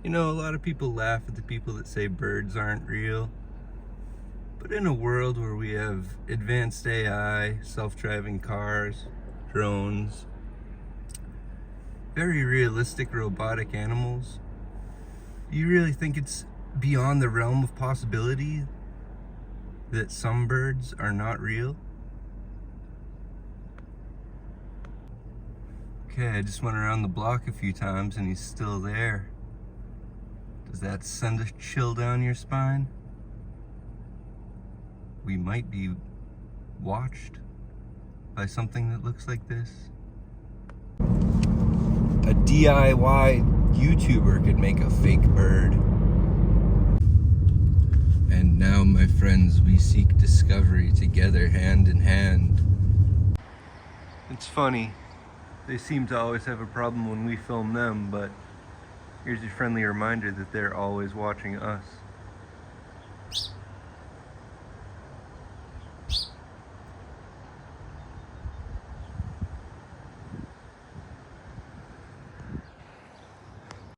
You know, a lot of people laugh at the people that say birds aren't real. But in a world where we have advanced AI, self-driving cars, drones, very realistic robotic animals, do you really think it's beyond the realm of possibility that some birds are not real? Okay, I just went around the block a few times and he's still there. Does that send a chill down your spine? We might be watched by something that looks like this. A DIY YouTuber could make a fake bird. And now, my friends, we seek discovery together, hand in hand. It's funny, they seem to always have a problem when we film them, but here's your friendly reminder that they're always watching us.